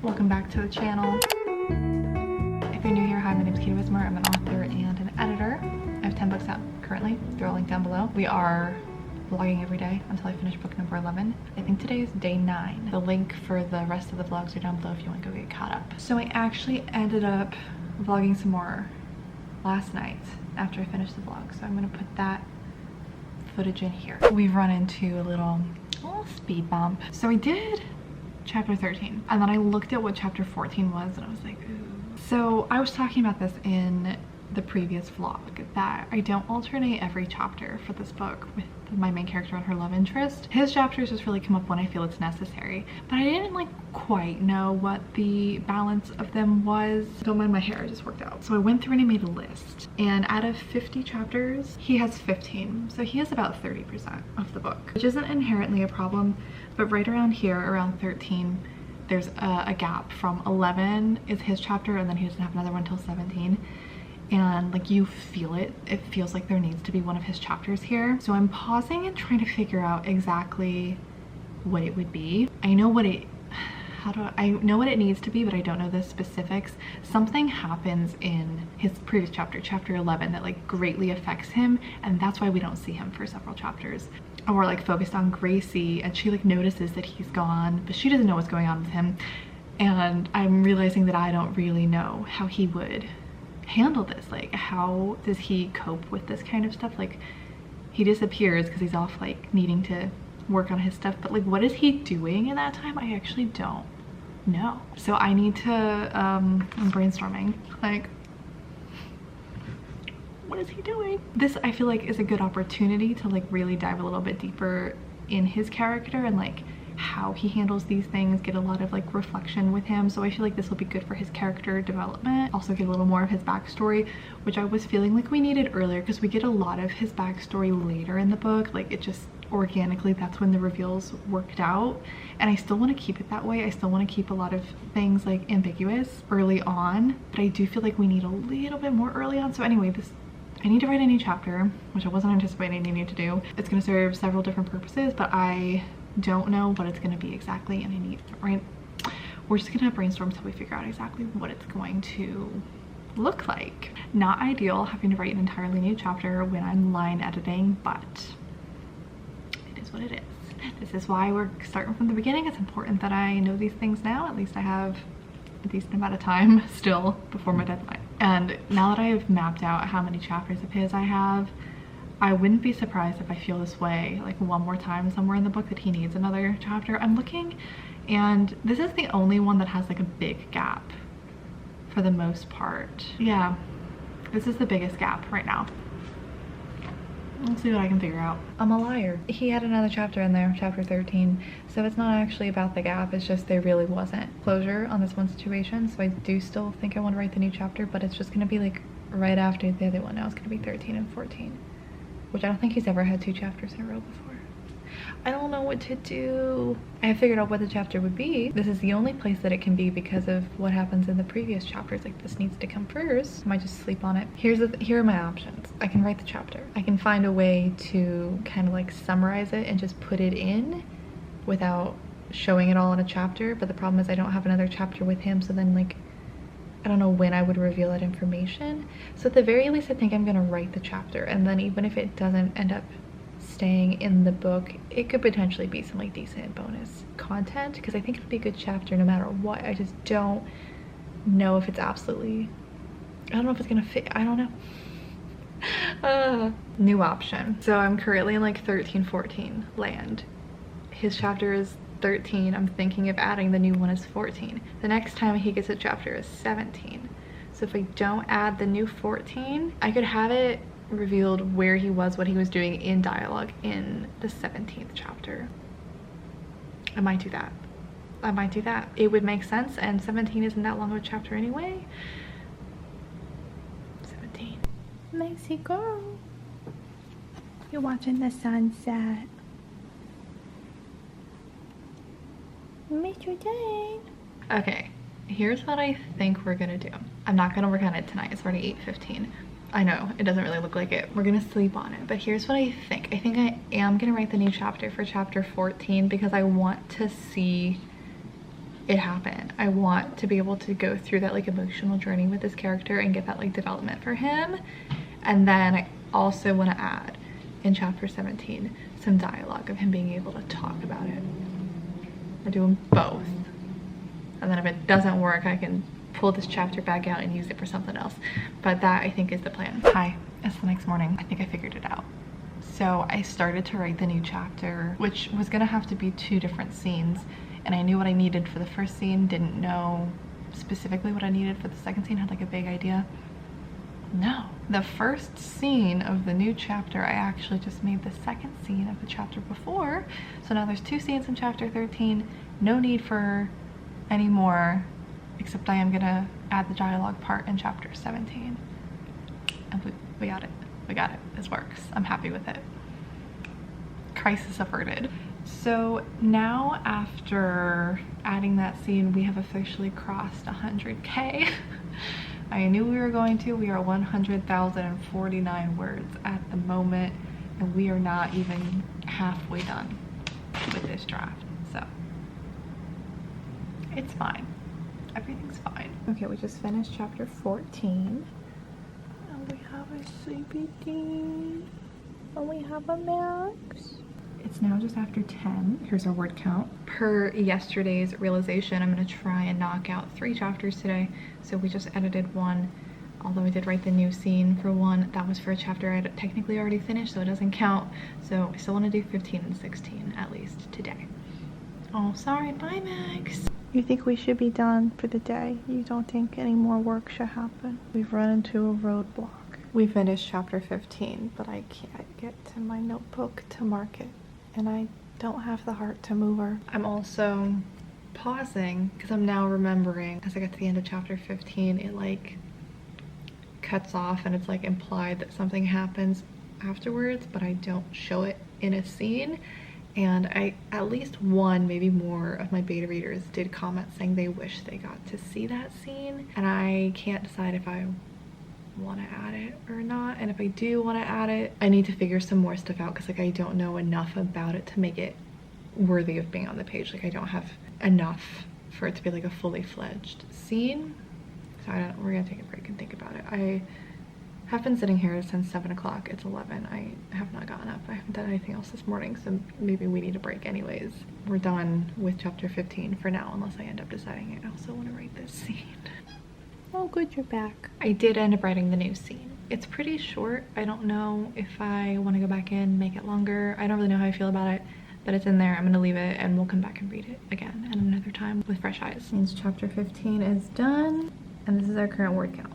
Welcome back to the channel. If you're new here, hi, my name is Katesbookdate. I'm an author and an editor. I have 10 books out currently. They're all linked down below. We are vlogging every day until I finish book number 11. I think today is day 9. The link for the rest of the vlogs are down below if you want to go get caught up. So I actually ended up vlogging some more last night after I finished the vlog. So I'm going to put that footage in here. We've run into a little speed bump. So I did chapter 13 and then I looked at what chapter 14 was and I was like, ooh. So I was talking about this in the previous vlog that I don't alternate every chapter for this book with my main character and her love interest. His chapters just really come up when I feel it's necessary, but I didn't like quite know what the balance of them was. Don't mind my hair, I just worked out. So I went through and I made a list, and out of 50 chapters he has 15, so he has about 30% of the book, which isn't inherently a problem, but right around here around 13 there's a gap. From 11 is his chapter and then he doesn't have another one until 17. And like you feel it, it feels like there needs to be one of his chapters here. So I'm pausing and trying to figure out exactly what it would be. I know what it needs to be, but I don't know the specifics. Something happens in his previous chapter, chapter 11, that like greatly affects him, and that's why we don't see him for several chapters. And we're like focused on Gracie, and she like notices that he's gone, but she doesn't know what's going on with him. And I'm realizing that I don't really know how he would handle this. Like, how does he cope with this kind of stuff? Like, he disappears because he's off like needing to work on his stuff, but like what is he doing in that time? I actually don't know. So I need to I'm brainstorming, like, what is he doing? This I feel like is a good opportunity to like really dive a little bit deeper in his character and like how he handles these things, get a lot of like reflection with him. So I feel like this will be good for his character development. Also get a little more of his backstory, which I was feeling like we needed earlier because we get a lot of his backstory later in the book. Like it just organically, that's when the reveals worked out, and I still want to keep it that way. I still want to keep a lot of things like ambiguous early on, but I do feel like we need a little bit more early on. So anyway, I need to write a new chapter, which I wasn't anticipating I need to do. It's going to serve several different purposes, but I don't know what it's going to be exactly, and I need, right, we're just gonna brainstorm till we figure out exactly what it's going to look like. Not ideal having to write an entirely new chapter when I'm line editing, but it is what it is. This is why we're starting from the beginning. It's important that I know these things now. At least I have a decent amount of time still before my deadline. And now that I have mapped out how many chapters of his I have, I wouldn't be surprised if I feel this way like one more time somewhere in the book, that he needs another chapter. I'm looking, and this is the only one that has like a big gap for the most part. Yeah, this is the biggest gap right now. Let's see what I can figure out. I'm a liar. He had another chapter in there, chapter 13, so it's not actually about the gap, it's just there really wasn't closure on this one situation. So I do still think I want to write the new chapter, but it's just going to be like right after the other one. Now it's going to be 13 and 14. Which I don't think he's ever had 2 chapters in a row before. I don't know what to do. I have figured out what the chapter would be. This is the only place that it can be because of what happens in the previous chapters. Like, this needs to come first. I might just sleep on it. Here are my options. I can write the chapter. I can find a way to kind of like summarize it and just put it in without showing it all in a chapter. But the problem is I don't have another chapter with him, so then like I don't know when I would reveal that information. So at the very least, I think I'm gonna write the chapter, and then even if it doesn't end up staying in the book, it could potentially be some like decent bonus content, because I think it'll be a good chapter no matter what. I just don't know if it's absolutely, I don't know if it's gonna fit. I don't know. New option. So I'm currently in like 13-14 land. His chapter is 13. I'm thinking of adding the new one as 14. The next time he gets a chapter is 17. So if I don't add the new 14, I could have it revealed where he was, what he was doing in dialogue in the 17th chapter. I might do that. I might do that. It would make sense, and 17 isn't that long of a chapter anyway. 17. Mexico. You're watching the sunset. Mr. Jane. Okay, here's what I think we're gonna do. I'm not gonna work on it tonight. It's already 8:15. I know, it doesn't really look like it. We're gonna sleep on it, but here's what I think. I think I am gonna write the new chapter for chapter 14 because I want to see it happen. I want to be able to go through that like emotional journey with this character and get that like development for him. And then I also want to add in chapter 17 some dialogue of him being able to talk about it. We're doing both. And then if it doesn't work, I can pull this chapter back out and use it for something else. But that I think is the plan. Hi, it's the next morning. I think I figured it out. So I started to write the new chapter, which was gonna have to be 2 different scenes. And I knew what I needed for the first scene, didn't know specifically what I needed for the second scene, had like a vague idea. No, the first scene of the new chapter, I actually just made the second scene of the chapter before. So now there's 2 scenes in chapter 13, no need for any more, except I am gonna add the dialogue part in chapter 17. And we got it, we got it, this works, I'm happy with it. Crisis averted. So now after adding that scene, we have officially crossed 100K. I knew we were going to. We are 100,049 words at the moment, and we are not even halfway done with this draft. So it's fine. Everything's fine. Okay, we just finished chapter 14. And we have a sleepy Dean. And we have a Max. It's now just after 10. Here's our word count. Per yesterday's realization, I'm gonna try and knock out 3 chapters today. So we just edited 1, although I did write the new scene for 1. That was for a chapter I technically already finished, so it doesn't count. So I still wanna do 15 and 16 at least today. Oh, sorry, bye Max. You think we should be done for the day? You don't think any more work should happen? We've run into a roadblock. We finished chapter 15, but I can't get to my notebook to mark it. And I don't have the heart to move her. I'm also pausing because I'm now remembering as I get to the end of chapter 15, it like cuts off and it's like implied that something happens afterwards, but I don't show it in a scene. And at least 1, maybe more of my beta readers did comment saying they wish they got to see that scene. And I can't decide if I want to add it or not, and if I do want to add it, I need to figure some more stuff out because like I don't know enough about it to make it worthy of being on the page. Like I don't have enough for it to be like a fully fledged scene, so we're gonna take a break and think about it. I have been sitting here since 7 o'clock. It's 11. I have not gotten up. I haven't done anything else this morning, so maybe we need a break anyways. We're done with chapter 15 for now, unless I end up deciding I also want to write this scene. Oh good, you're back. I did end up writing the new scene. It's pretty short. I don't know if I want to go back in, make it longer. I don't really know how I feel about it, but it's in there. I'm gonna leave it and we'll come back and read it again at another time with fresh eyes. Means chapter 15 is done, and this is our current word count.